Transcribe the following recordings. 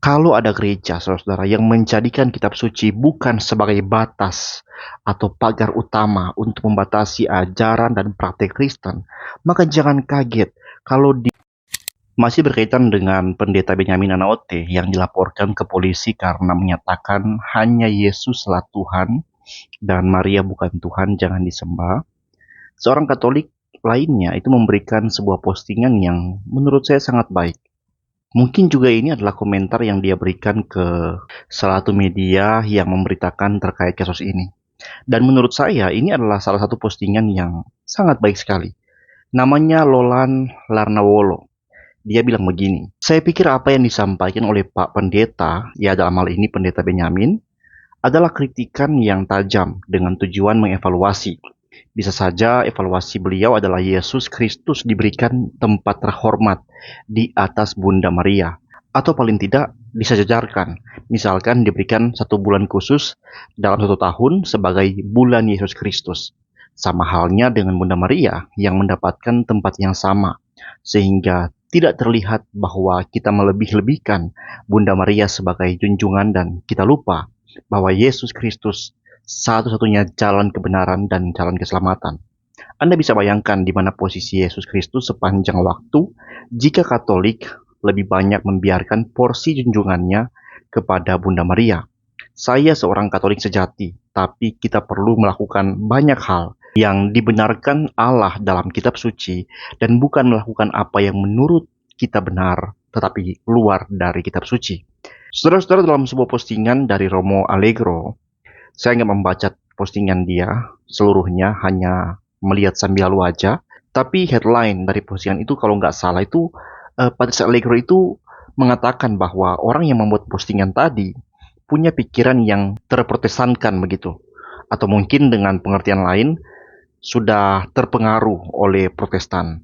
Kalau ada gereja, saudara-saudara, yang menjadikan kitab suci bukan sebagai batas atau pagar utama untuk membatasi ajaran dan praktik Kristen, maka jangan kaget kalau masih berkaitan dengan pendeta Benyamin Anaote yang dilaporkan ke polisi karena menyatakan hanya Yesuslah Tuhan dan Maria bukan Tuhan, jangan disembah. Seorang Katolik lainnya itu memberikan sebuah postingan yang menurut saya sangat baik. Mungkin juga ini adalah komentar yang dia berikan ke salah satu media yang memberitakan terkait kasus ini. Dan menurut saya ini adalah salah satu postingan yang sangat baik sekali. Namanya Lolan Larnawolo. Dia bilang begini, saya pikir apa yang disampaikan oleh Pak Pendeta, ya dalam hal ini Pendeta Benyamin, adalah kritikan yang tajam dengan tujuan mengevaluasi. Bisa saja evaluasi beliau adalah Yesus Kristus diberikan tempat terhormat di atas Bunda Maria. Atau paling tidak disejajarkan. Misalkan diberikan 1 bulan khusus dalam 1 tahun sebagai bulan Yesus Kristus. Sama halnya dengan Bunda Maria yang mendapatkan tempat yang sama. Sehingga tidak terlihat bahwa kita melebih-lebihkan Bunda Maria sebagai junjungan dan kita lupa bahwa Yesus Kristus satu-satunya jalan kebenaran dan jalan keselamatan. Anda bisa bayangkan di mana posisi Yesus Kristus sepanjang waktu jika Katolik lebih banyak membiarkan porsi junjungannya kepada Bunda Maria. Saya seorang Katolik sejati, tapi kita perlu melakukan banyak hal yang dibenarkan Allah dalam kitab suci dan bukan melakukan apa yang menurut kita benar, tetapi keluar dari kitab suci. Saudara-saudara, dalam sebuah postingan dari Romo Allegro, saya nggak membaca postingan dia seluruhnya, hanya melihat sambil lalu aja. Tapi headline dari postingan itu kalau nggak salah itu Patrice Allegro itu mengatakan bahwa orang yang membuat postingan tadi punya pikiran yang terprotestankan begitu. Atau mungkin dengan pengertian lain, sudah terpengaruh oleh Protestan.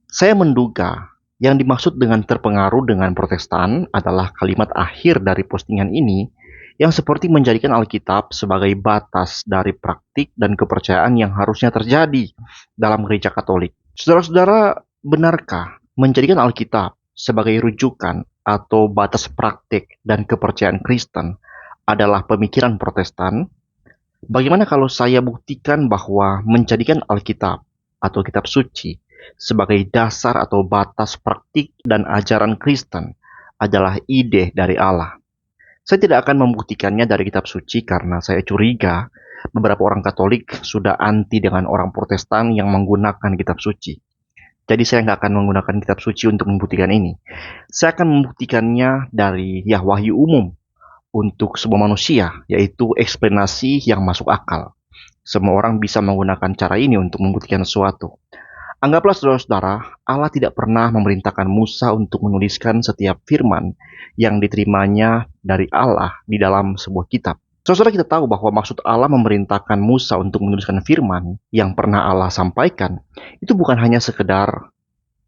Saya menduga yang dimaksud dengan terpengaruh dengan Protestan adalah kalimat akhir dari postingan ini yang seperti menjadikan Alkitab sebagai batas dari praktik dan kepercayaan yang harusnya terjadi dalam gereja Katolik. Saudara-saudara, benarkah menjadikan Alkitab sebagai rujukan atau batas praktik dan kepercayaan Kristen adalah pemikiran Protestan? Bagaimana kalau saya buktikan bahwa menjadikan Alkitab atau kitab suci sebagai dasar atau batas praktik dan ajaran Kristen adalah ide dari Allah? Saya tidak akan membuktikannya dari kitab suci karena saya curiga beberapa orang Katolik sudah anti dengan orang Protestan yang menggunakan kitab suci. Jadi saya nggak akan menggunakan kitab suci untuk membuktikan ini. Saya akan membuktikannya dari wahyu umum untuk semua manusia, yaitu eksplanasi yang masuk akal. Semua orang bisa menggunakan cara ini untuk membuktikan sesuatu. Anggaplah saudara-saudara, Allah tidak pernah memerintahkan Musa untuk menuliskan setiap firman yang diterimanya dari Allah di dalam sebuah kitab. Saudara, kita tahu bahwa maksud Allah memerintahkan Musa untuk menuliskan firman yang pernah Allah sampaikan, itu bukan hanya sekedar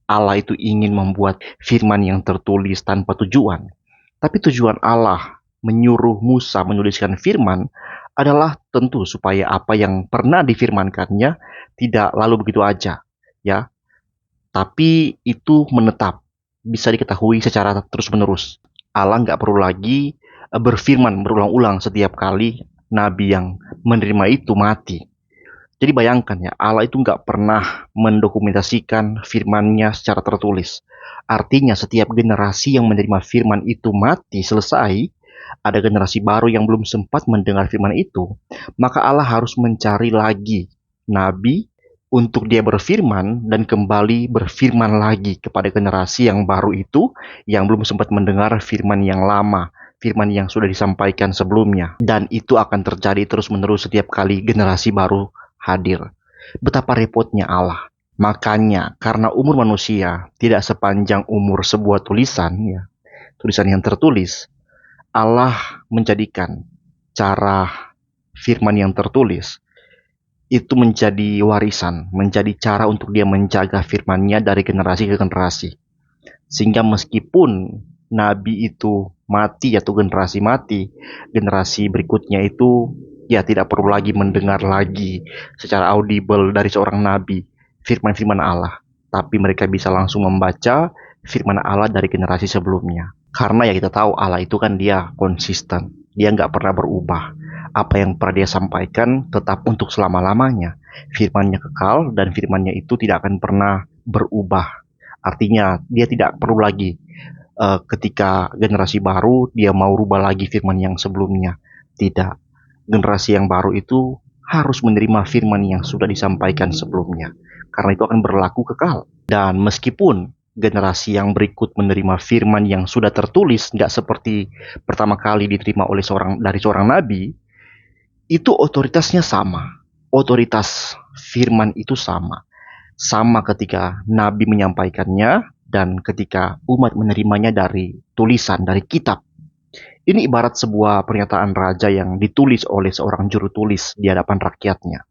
Allah itu ingin membuat firman yang tertulis tanpa tujuan. Tapi tujuan Allah menyuruh Musa menuliskan firman adalah tentu supaya apa yang pernah difirmankannya tidak lalu begitu aja, ya. Tapi itu menetap, bisa diketahui secara terus-menerus. Allah nggak perlu lagi berfirman berulang-ulang setiap kali nabi yang menerima itu mati. Jadi bayangkan ya, Allah itu nggak pernah mendokumentasikan firman-Nya secara tertulis. Artinya setiap generasi yang menerima firman itu mati selesai, ada generasi baru yang belum sempat mendengar firman itu, maka Allah harus mencari lagi nabi untuk dia berfirman dan kembali berfirman lagi kepada generasi yang baru itu yang belum sempat mendengar firman yang lama, firman yang sudah disampaikan sebelumnya. Dan itu akan terjadi terus-menerus setiap kali generasi baru hadir. Betapa repotnya Allah. Makanya karena umur manusia tidak sepanjang umur sebuah tulisan, ya, tulisan yang tertulis, Allah menjadikan cara firman yang tertulis itu menjadi warisan, menjadi cara untuk dia menjaga firman-Nya dari generasi ke generasi. Sehingga meskipun nabi itu mati atau generasi mati, generasi berikutnya itu ya tidak perlu lagi mendengar lagi secara audible dari seorang nabi firman-firman Allah, tapi mereka bisa langsung membaca firman Allah dari generasi sebelumnya. Karena ya kita tahu Allah itu kan dia konsisten, dia nggak pernah berubah. Apa yang pernah dia sampaikan tetap untuk selama-lamanya. Firman-Nya kekal dan firman-Nya itu tidak akan pernah berubah. Artinya dia tidak perlu lagi ketika generasi baru dia mau rubah lagi firman yang sebelumnya. Tidak. Generasi yang baru itu harus menerima firman yang sudah disampaikan sebelumnya. Karena itu akan berlaku kekal. Dan meskipun generasi yang berikut menerima firman yang sudah tertulis, nggak seperti pertama kali diterima oleh dari seorang nabi, itu otoritasnya sama. Otoritas firman itu sama. Sama ketika nabi menyampaikannya dan ketika umat menerimanya dari tulisan, dari kitab. Ini ibarat sebuah pernyataan raja yang ditulis oleh seorang juru tulis di hadapan rakyatnya.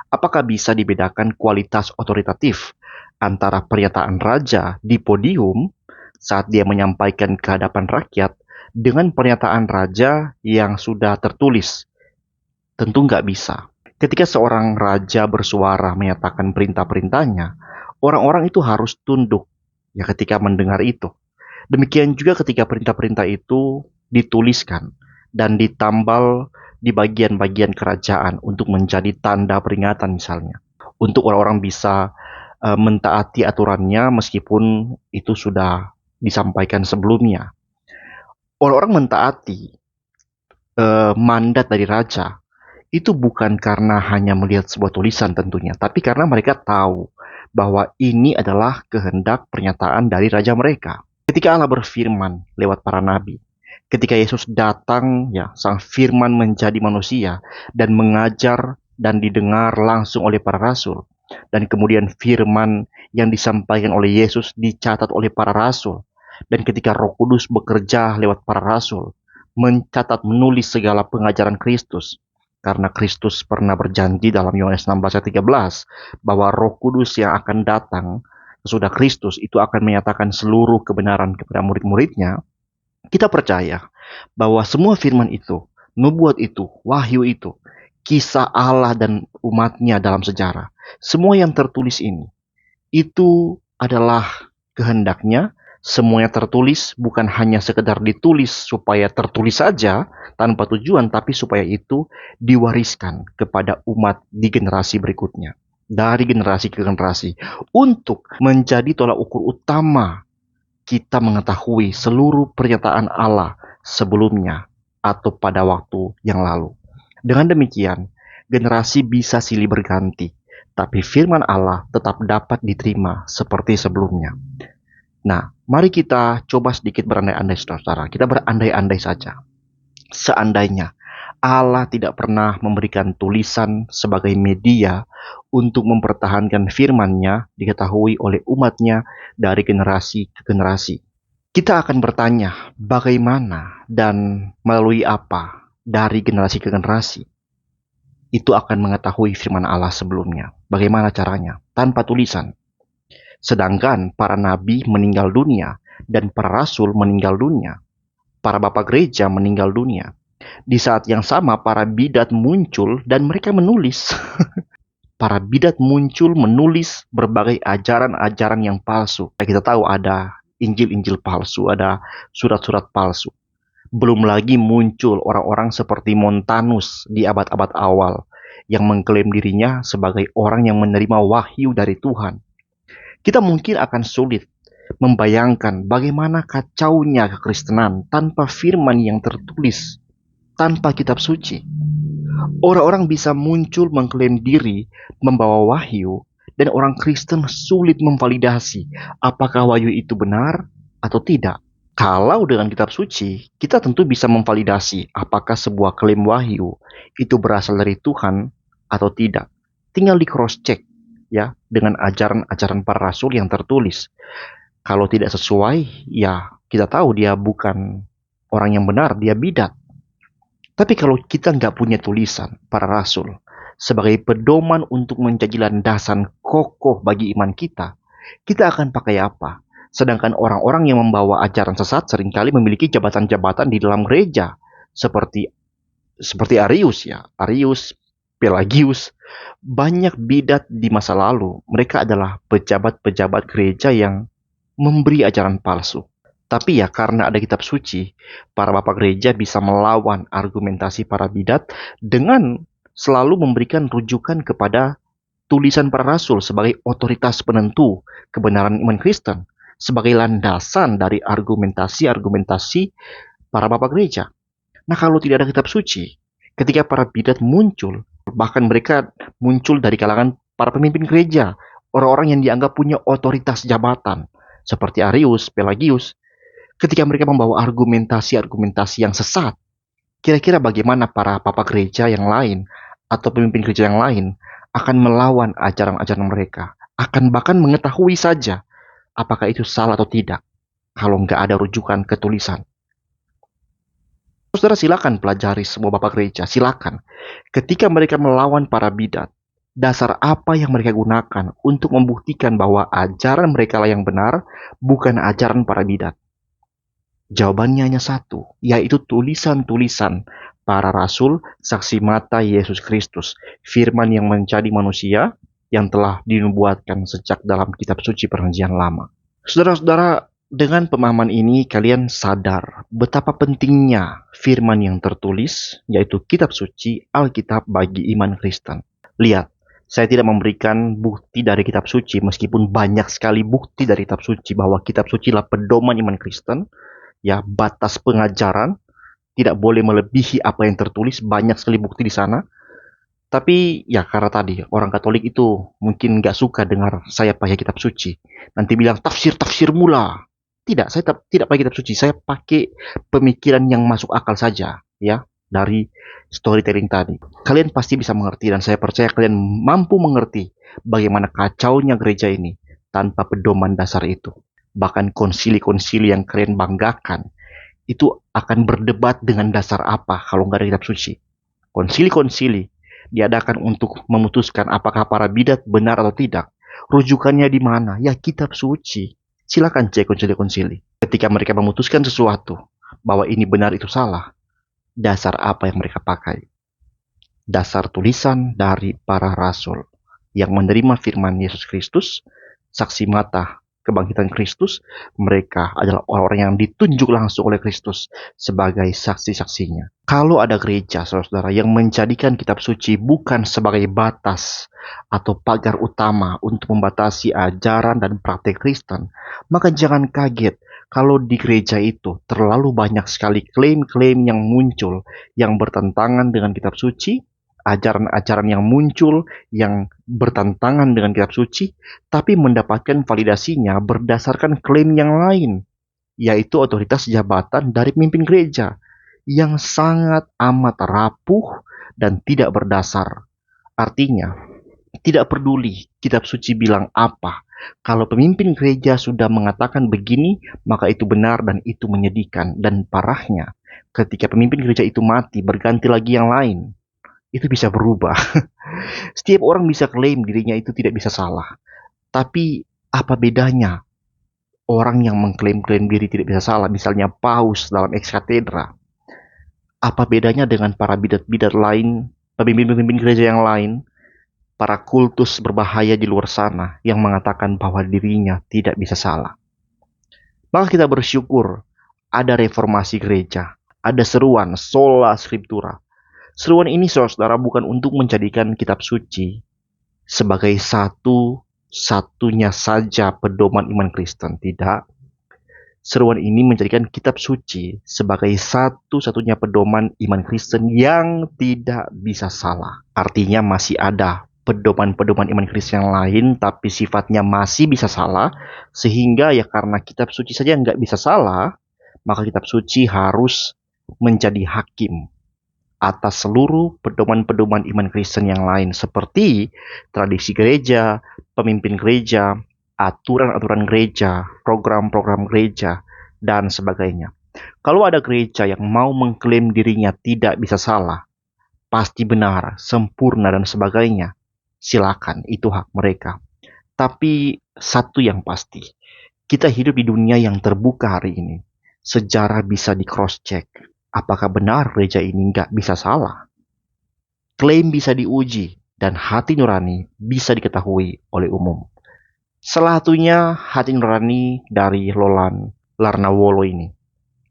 Apakah bisa dibedakan kualitas otoritatif antara pernyataan raja di podium saat dia menyampaikan ke hadapan rakyat dengan pernyataan raja yang sudah tertulis? Tentu nggak bisa. Ketika seorang raja bersuara menyatakan perintah-perintahnya, orang-orang itu harus tunduk ya ketika mendengar itu. Demikian juga ketika perintah-perintah itu dituliskan dan ditambal di bagian-bagian kerajaan untuk menjadi tanda peringatan misalnya. Untuk orang-orang bisa mentaati aturannya meskipun itu sudah disampaikan sebelumnya. Orang-orang mentaati mandat dari raja itu bukan karena hanya melihat sebuah tulisan tentunya, tapi karena mereka tahu bahwa ini adalah kehendak pernyataan dari raja mereka. Ketika Allah berfirman lewat para nabi, ketika Yesus datang, ya, sang firman menjadi manusia dan mengajar dan didengar langsung oleh para rasul. Dan kemudian firman yang disampaikan oleh Yesus dicatat oleh para rasul. Dan ketika Roh Kudus bekerja lewat para rasul, mencatat, menulis segala pengajaran Kristus. Karena Kristus pernah berjanji dalam Yohanes 16 ayat 13 bahwa Roh Kudus yang akan datang sesudah Kristus itu akan menyatakan seluruh kebenaran kepada murid-muridnya. Kita percaya bahwa semua firman itu, nubuat itu, wahyu itu, kisah Allah dan umatnya dalam sejarah, semua yang tertulis ini, itu adalah kehendaknya. Semuanya tertulis bukan hanya sekedar ditulis supaya tertulis saja tanpa tujuan, tapi supaya itu diwariskan kepada umat di generasi berikutnya. Dari generasi ke generasi. Untuk menjadi tolak ukur utama kita mengetahui seluruh pernyataan Allah sebelumnya atau pada waktu yang lalu. Dengan demikian, generasi bisa silih berganti, tapi firman Allah tetap dapat diterima seperti sebelumnya. Nah, mari kita coba sedikit berandai-andai, saudara. Kita berandai-andai saja. Seandainya Allah tidak pernah memberikan tulisan sebagai media untuk mempertahankan firman-Nya diketahui oleh umatnya dari generasi ke generasi. Kita akan bertanya bagaimana dan melalui apa dari generasi ke generasi itu akan mengetahui firman Allah sebelumnya. Bagaimana caranya? Tanpa tulisan. Sedangkan para nabi meninggal dunia dan para rasul meninggal dunia. Para bapak gereja meninggal dunia. Di saat yang sama para bidat muncul dan mereka menulis. Para bidat muncul menulis berbagai ajaran-ajaran yang palsu. Kita tahu ada Injil-Injil palsu, ada surat-surat palsu. Belum lagi muncul orang-orang seperti Montanus di abad-abad awal yang mengklaim dirinya sebagai orang yang menerima wahyu dari Tuhan. Kita mungkin akan sulit membayangkan bagaimana kacaunya kekristenan tanpa firman yang tertulis, tanpa kitab suci. Orang-orang bisa muncul mengklaim diri membawa wahyu, dan orang Kristen sulit memvalidasi apakah wahyu itu benar atau tidak. Kalau dengan kitab suci, kita tentu bisa memvalidasi apakah sebuah klaim wahyu itu berasal dari Tuhan atau tidak. Tinggal di cross check ya dengan ajaran-ajaran para rasul yang tertulis. Kalau tidak sesuai, ya kita tahu dia bukan orang yang benar, dia bidat. Tapi kalau kita nggak punya tulisan para rasul sebagai pedoman untuk menjadi landasan kokoh bagi iman kita, kita akan pakai apa? Sedangkan orang-orang yang membawa ajaran sesat seringkali memiliki jabatan-jabatan di dalam gereja, seperti Arius ya, Arius, Pelagius. Banyak bidat di masa lalu, mereka adalah pejabat-pejabat gereja yang memberi ajaran palsu. Tapi ya karena ada kitab suci, para bapak gereja bisa melawan argumentasi para bidat dengan selalu memberikan rujukan kepada tulisan para rasul sebagai otoritas penentu kebenaran iman Kristen, sebagai landasan dari argumentasi-argumentasi para bapak gereja. Nah, kalau tidak ada kitab suci, ketika para bidat muncul, bahkan mereka muncul dari kalangan para pemimpin gereja, orang-orang yang dianggap punya otoritas jabatan, seperti Arius, Pelagius, ketika mereka membawa argumentasi-argumentasi yang sesat, kira-kira bagaimana para papa gereja yang lain atau pemimpin gereja yang lain akan melawan ajaran-ajaran mereka, akan bahkan mengetahui saja apakah itu salah atau tidak kalau nggak ada rujukan ke tulisan. Saudara silakan pelajari semua bapak gereja, silakan. Ketika mereka melawan para bidat, dasar apa yang mereka gunakan untuk membuktikan bahwa ajaran mereka lah yang benar, bukan ajaran para bidat? Jawabannya hanya satu, yaitu tulisan-tulisan para rasul, saksi mata Yesus Kristus, firman yang menjadi manusia yang telah dinubuatkan sejak dalam kitab suci Perjanjian Lama. Saudara-saudara, dengan pemahaman ini kalian sadar betapa pentingnya firman yang tertulis, yaitu kitab suci, Alkitab bagi iman Kristen. Lihat, saya tidak memberikan bukti dari kitab suci, meskipun banyak sekali bukti dari kitab suci bahwa kitab suci adalah pedoman iman Kristen. Ya, batas pengajaran tidak boleh melebihi apa yang tertulis, banyak sekali bukti di sana. Tapi ya karena tadi orang Katolik itu mungkin nggak suka dengar saya pakai kitab suci, nanti bilang tafsir mula. Tidak, saya tidak pakai kitab suci, saya pakai pemikiran yang masuk akal saja, ya, dari storytelling tadi. Kalian pasti bisa mengerti dan saya percaya kalian mampu mengerti bagaimana kacaunya gereja ini tanpa pedoman dasar itu. Bahkan konsili-konsili yang kalian banggakan itu akan berdebat dengan dasar apa kalau nggak ada kitab suci. Konsili-konsili diadakan untuk memutuskan apakah para bidat benar atau tidak. Rujukannya di mana? Ya kitab suci. Silakan cek konsili-konsili. Ketika mereka memutuskan sesuatu bahwa ini benar itu salah, dasar apa yang mereka pakai? Dasar tulisan dari para rasul yang menerima firman Yesus Kristus, saksi mata kebangkitan Kristus. Mereka adalah orang-orang yang ditunjuk langsung oleh Kristus sebagai saksi-saksinya. Kalau ada gereja, saudara-saudara, yang menjadikan kitab suci bukan sebagai batas atau pagar utama untuk membatasi ajaran dan praktek Kristen, maka jangan kaget kalau di gereja itu terlalu banyak sekali klaim-klaim yang muncul yang bertentangan dengan kitab suci, ajaran-ajaran yang muncul yang bertentangan dengan kitab suci, tapi mendapatkan validasinya berdasarkan klaim yang lain, yaitu otoritas jabatan dari pemimpin gereja yang sangat amat rapuh dan tidak berdasar. Artinya, tidak peduli kitab suci bilang apa, kalau pemimpin gereja sudah mengatakan begini, maka itu benar dan itu menyedihkan. Dan parahnya, ketika pemimpin gereja itu mati, berganti lagi yang lain, itu bisa berubah. Setiap orang bisa klaim dirinya itu tidak bisa salah. Tapi apa bedanya orang yang mengklaim-klaim diri tidak bisa salah, misalnya Paus dalam Ex Cathedra? Apa bedanya dengan para bidat-bidat lain, pemimpin-pemimpin gereja yang lain, para kultus berbahaya di luar sana yang mengatakan bahwa dirinya tidak bisa salah? Maka kita bersyukur ada reformasi gereja, ada seruan sola scriptura. Seruan ini, saudara, bukan untuk menjadikan kitab suci sebagai satu-satunya saja pedoman iman Kristen. Tidak. Seruan ini menjadikan kitab suci sebagai satu-satunya pedoman iman Kristen yang tidak bisa salah. Artinya masih ada pedoman-pedoman iman Kristen yang lain, tapi sifatnya masih bisa salah, sehingga ya karena kitab suci saja nggak bisa salah, maka kitab suci harus menjadi hakim atas seluruh pedoman-pedoman iman Kristen yang lain, seperti tradisi gereja, pemimpin gereja, aturan-aturan gereja, program-program gereja, dan sebagainya. Kalau ada gereja yang mau mengklaim dirinya tidak bisa salah, pasti benar, sempurna, dan sebagainya, silakan, itu hak mereka. Tapi satu yang pasti, kita hidup di dunia yang terbuka hari ini. Sejarah bisa di cross-check. Apakah benar gereja ini nggak bisa salah? Klaim bisa diuji, dan hati nurani bisa diketahui oleh umum. Salah satunya hati nurani dari Lolan Larnawolo ini.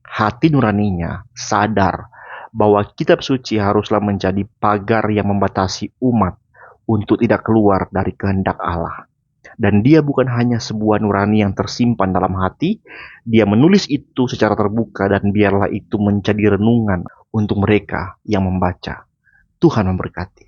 Hati nuraninya sadar bahwa kitab suci haruslah menjadi pagar yang membatasi umat untuk tidak keluar dari kehendak Allah. Dan dia bukan hanya sebuah nurani yang tersimpan dalam hati, dia menulis itu secara terbuka dan biarlah itu menjadi renungan untuk mereka yang membaca. Tuhan memberkati.